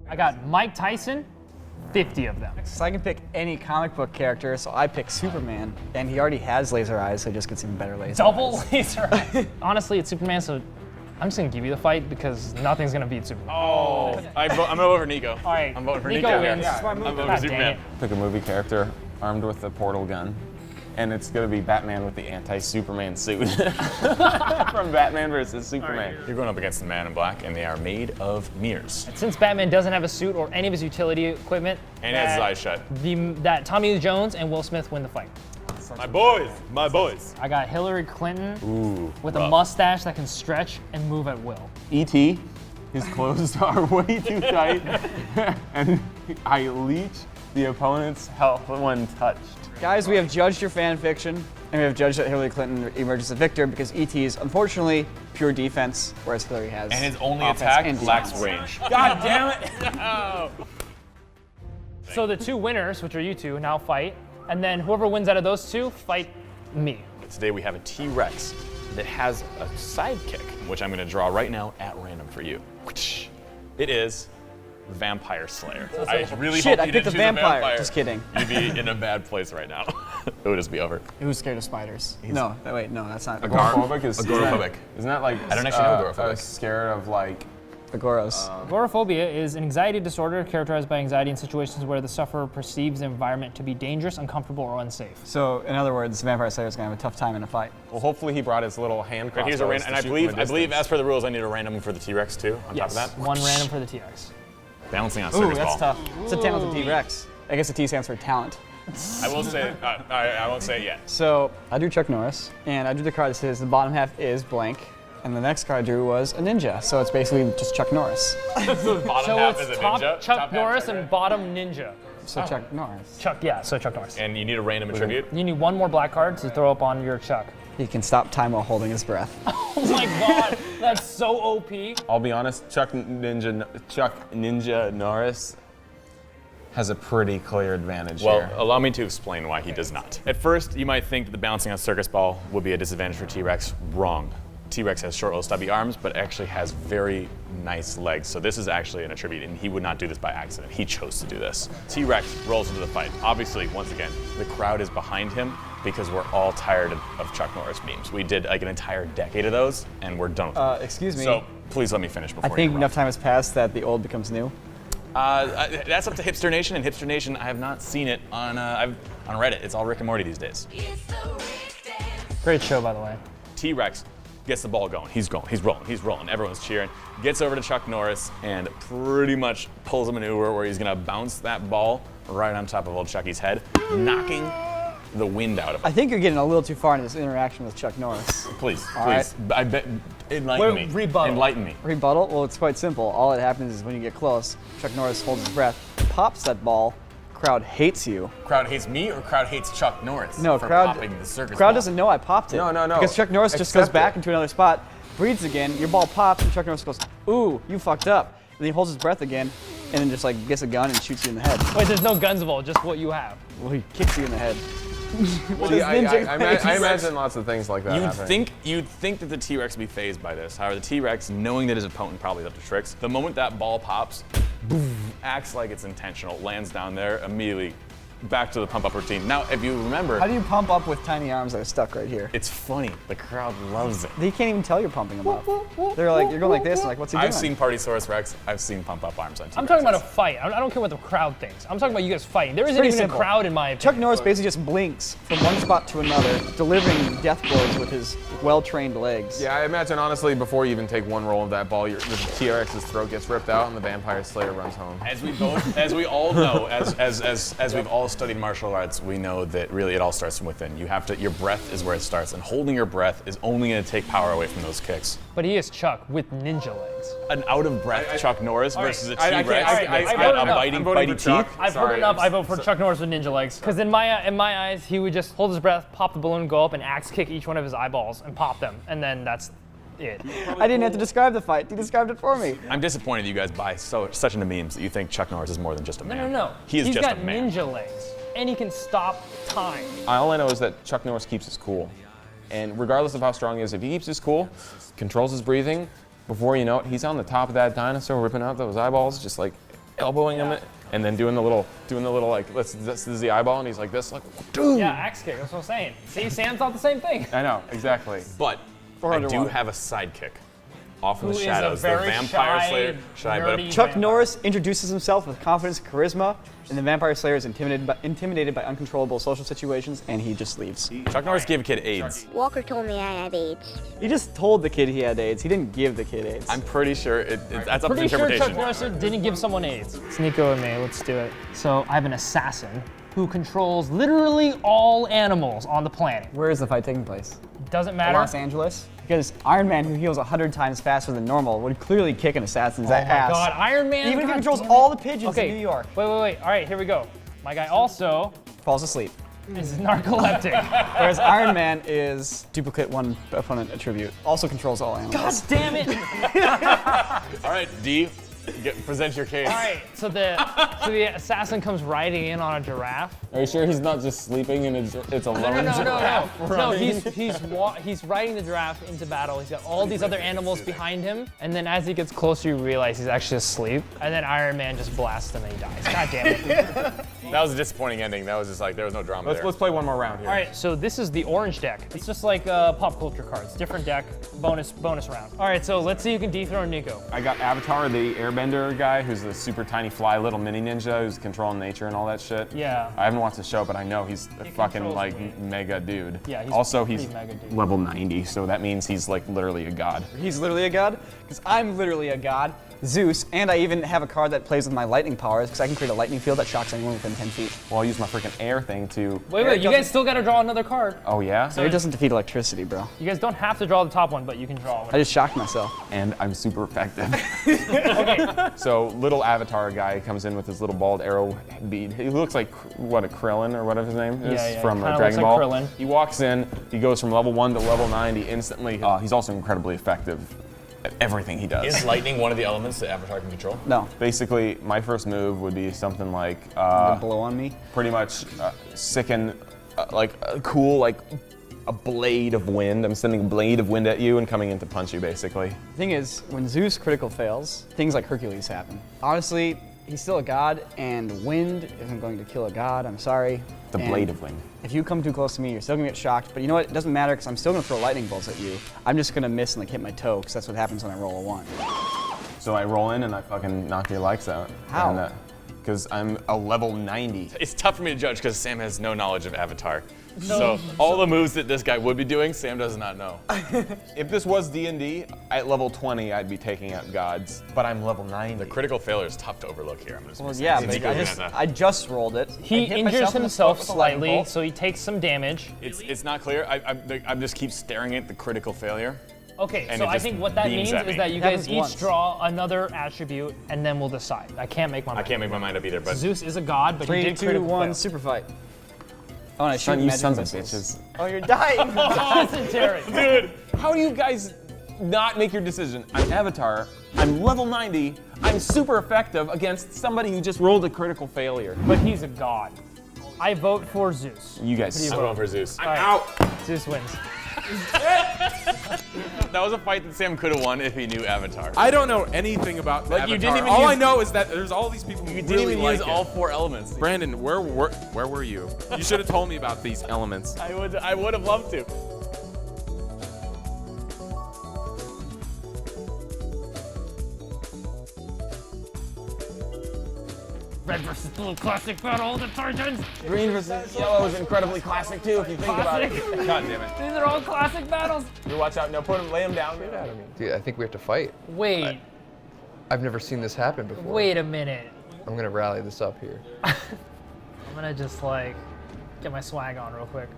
I got Mike Tyson, 50 of them. So I can pick any comic book character, so I pick Superman. And he already has laser eyes, so he just gets even better laser Double eyes. laser eyes. Honestly, it's Superman, so I'm just gonna give you the fight because nothing's gonna beat Superman. Oh, I'm gonna vote for Nico. All right, I'm voting for Nico Nico. wins. Yeah. I'm voting for Superman. Pick a movie character armed with a portal gun, and it's gonna be Batman with the anti-Superman suit from Batman vs. Superman. You're going up against the Man in Black, and they are made of mirrors. Since Batman doesn't have a suit or any of his utility equipment, And he has his eyes shut. that Tommy Lee Jones and Will Smith win the fight. My boys, my boys. I got Hillary Clinton with a rough. mustache that can stretch and move at will. E.T. His clothes are way too tight, and I leech the opponent's health when touched. Guys, we have judged your fan fiction, and we have judged that Hillary Clinton emerges a victor because E.T. is unfortunately pure defense, whereas Hillary has And his only offense attack and lacks defense. range. God damn it! So the two winners, which are you two, now fight, and then whoever wins out of those two, fight me. Today we have a T-Rex that has a sidekick, which I'm gonna draw right now at random for you. It is Vampire Slayer. I really Shit, hope I you picked didn't a choose vampire. Just kidding. You'd be in a bad place right now. It would just be over. Who's scared of spiders? No, wait, no, that's not. Agoraphobic is Agoraphobic. Isn't that like? I don't actually know agoraphobic. Scared of like. Agoros. Agoraphobia is an anxiety disorder characterized by anxiety in situations where the sufferer perceives the environment to be dangerous, uncomfortable, or unsafe. So, in other words, Vampire Slayer is gonna have a tough time in a fight. Well, hopefully he brought his little hand And crossbows. here's a random, and I believe, as per the rules, I need a random for the T-Rex too. On Yes, top of that, one random for the T-Rex. balancing on Ooh, circus that's ball. tough. It's a talented T-Rex. I guess the T stands for talent. I will say, I won't say it yet. So, I drew Chuck Norris, and I drew the card that says the bottom half is blank, and the next card I drew was a ninja, so it's basically just Chuck Norris. Bottom So half it's is a top ninja. Chuck top half Norris Chuck and bottom ninja. So Chuck Norris. Chuck, yeah, so Chuck Norris. And you need a random attribute. You need one more black card to throw up on your Chuck. He can stop time while holding his breath. Oh my god, that's so OP. I'll be honest, Chuck Ninja Norris has a pretty clear advantage Well, here. allow me to explain why he does not. At first, you might think that the bouncing on circus ball would be a disadvantage for T-Rex. Wrong. T-Rex has short little stubby arms, but actually has very nice legs. So this is actually an attribute, and he would not do this by accident. He chose to do this. T-Rex rolls into the fight. Obviously, once again, the crowd is behind him because we're all tired of Chuck Norris memes. We did like an entire decade of those, and we're done with them. Excuse me. So please let me finish before I think you enough time has passed that the old becomes new. That's up to Hipster Nation, and Hipster Nation, I have not seen it on Reddit. It's all Rick and Morty these days. Great show, by the way. T-Rex gets the ball going. He's rolling. Everyone's cheering. Gets over to Chuck Norris and pretty much pulls a maneuver where he's gonna bounce that ball right on top of old Chucky's head, knocking the wind out of him. I think you're getting a little too far into this interaction with Chuck Norris. Please. right. I bet. Enlighten me. rebuttal. Enlighten me. Rebuttal? Well, it's quite simple. All that happens is when you get close, Chuck Norris holds his breath, pops that ball, crowd hates you. Crowd hates me, or crowd hates Chuck Norris No, for crowd popping the circus crowd ball? doesn't know I popped it. No. Because Chuck Norris just Accept goes back it. into another spot, breathes again, your ball pops, and Chuck Norris goes, ooh, you fucked up. And then he holds his breath again, and then just like gets a gun and shoots you in the head. Wait, there's no guns involved, just what you have. Well, he kicks you in the head. See, I imagine lots of things like that happening. You'd think that the T-Rex would be phased by this. However, the T-Rex, knowing that his opponent probably is up to tricks, the moment that ball pops, boom, acts like it's intentional, lands down there, immediately back to the pump-up routine. Now, if you remember, How do you pump up with tiny arms that are stuck right here? it's funny. The crowd loves it. They can't even tell you're pumping them up. They're like, you're going like this, and like, what's he doing? I've seen Partysaurus Rex. I've seen pump-up arms on T-Rexes. I'm talking about a fight. I don't care what the crowd thinks. I'm talking about you guys fighting. There isn't pretty even simple. a crowd in my opinion. Chuck Norris basically just blinks from one spot to another, delivering death blows with his well-trained legs. Yeah, I imagine honestly, before you even take one roll of that ball, the T-Rex's throat gets ripped out and the Vampire Slayer runs home. As we all know, as we've all studied martial arts, we know that really it all starts from within. Your breath is where it starts, and holding your breath is only going to take power away from those kicks. But he is Chuck with ninja legs. An out-of-breath Chuck Norris versus a I T-Rex can't- that's I've got heard a enough. I'm voting bitey for Chuck. teeth. I've Sorry, heard enough. I'm I vote for Chuck Norris with ninja legs. Because in my eyes, he would just hold his breath, pop the balloon, go up, and axe kick each one of his eyeballs and pop them, and then that's it. I didn't have to describe the fight. He described it for me. I'm disappointed that you guys buy such into memes that you think Chuck Norris is more than just a man. No. He is He's just got a man. ninja legs, and he can stop time. All I know is that Chuck Norris keeps his cool. And regardless of how strong he is, if he keeps his cool, controls his breathing, before you know it, he's on the top of that dinosaur ripping out those eyeballs just like elbowing him, and then doing the little like, this is the eyeball, and he's like this, like, dude. Yeah, axe kick. That's what I'm saying. See, Sam thought the same thing. I know, exactly. But I 400 do watt. have a sidekick. Off in Who the is a shadows, the very Vampire shy, Slayer. Shy, but nerdy Chuck vampire. Norris introduces himself with confidence and charisma, and the Vampire Slayer is intimidated by uncontrollable social situations, and he just leaves. Chuck Norris gave a kid AIDS. Walker told me I had AIDS. He just told the kid he had AIDS. He didn't give the kid AIDS. I'm pretty sure that's up to Pretty sure Chuck interpretation. Norris didn't give someone AIDS. It's Nico and me. Let's do it. So I have an assassin who controls literally all animals on the planet. Where is the fight taking place? Doesn't matter. Los Angeles? Because Iron Man, who heals 100 times faster than normal, would clearly kick an assassin's Oh my ass. God, Iron Man. Even if he God controls damn all it. the pigeons Okay, in New York. Wait. All right, here we go. My guy also Falls asleep. is narcoleptic. Whereas Iron Man is duplicate one opponent attribute. Also controls all God animals. damn it. All right, D, present your case. All right, so the assassin comes riding in on a giraffe. Are you sure he's not just sleeping and it's a lone No. giraffe No, running? he's riding the giraffe into battle. He's got all these other animals behind him, and then as he gets closer, you realize he's actually asleep. And then Iron Man just blasts him and he dies. God damn it. That was a disappointing ending. That was just like, there was no drama there. Let's play one more round here. All right, so this is the orange deck. It's just like pop culture cards, different deck, bonus round. All right, so let's see who can dethrone Nico. I got Avatar, the airbender guy, who's the super tiny fly little mini ninja who's controlling nature and all that shit. Yeah. I haven't watched the show, but I know he's a fucking controls like weight. mega dude. Yeah, he's also pretty he's mega dude. level 90, so that means he's like literally a god. He's literally a god, because I'm literally a god, Zeus, and I even have a card that plays with my lightning powers, because I can create a lightning field that shocks anyone within 10 feet. Well, I'll use my freaking air thing to. Wait, you guys still gotta draw another card. Oh yeah. It doesn't defeat electricity, bro. You guys don't have to draw the top one, but you can draw one. I just shocked myself. And I'm super effective. Okay, So little Avatar guy comes in with his little bald arrow bead. He looks like what, a Krillin or whatever his name is Yeah, from kinda Dragon looks like Ball. Krillin. He walks in. He goes from level 1 to level 90 instantly. He's also incredibly effective at everything he does. Is lightning one of the elements that Avatar can control? No, Basically, my first move would be something like blow on me. pretty much sicken, cool, like a blade of wind. I'm sending a blade of wind at you and coming in to punch you, basically. The thing is, when Zeus critical fails, things like Hercules happen. Honestly, he's still a god, and wind isn't going to kill a god, I'm sorry. The And blade of wind. If you come too close to me, you're still gonna get shocked, but you know what, it doesn't matter, because I'm still gonna throw lightning bolts at you. I'm just gonna miss and like hit my toe, because that's what happens when I roll a 1. So I roll in and I fucking knock your lights out. How? Because I'm a level 90. It's tough for me to judge because Sam has no knowledge of Avatar. So all the moves that this guy would be doing, Sam does not know. If this was D&D, at level 20, I'd be taking out gods, but I'm level 90. The critical failure is tough to overlook here. I'm just Well, gonna say. yeah, Since but you guys are gonna- I just rolled it. he I hit injures myself in the himself foot with a lightning slightly, bolt. so he takes some damage. It's not clear. I just keep staring at the critical failure. Okay, And so it I just think what that beams means at is me. that you It guys happens each once. draw another attribute, and then we'll decide. I can't make my mind. I can't make my mind up either, but Zeus is a god, but he 3, did 2, critical 1, fail. super fight. Oh, and I shoot Son, you magic sons of missiles. bitches. Oh, you're dying. Dysentery. dude, How do you guys not make your decision? I'm Avatar, I'm level 90, I'm super effective against somebody who just rolled a critical failure. But he's a god. I vote for Zeus. You guys I'm going for Zeus. All right, out. Zeus wins. That was a fight that Sam could have won if he knew Avatar. I don't know anything about Avatar. you didn't even all use- I know is that there's all these people who You didn't really even like use it. all 4 elements. Brandon, where were you? You should have told me about these elements. I would have loved to. Red versus blue classic battle detergents. Green versus yellow is incredibly classic too, if you think about it. Classic. God damn it. These are all classic battles. You watch out. No, lay him down. Get out of me. Dude, I think we have to fight. Wait, I've never seen this happen before. wait a minute. I'm gonna rally this up here. I'm gonna just like get my swag on real quick.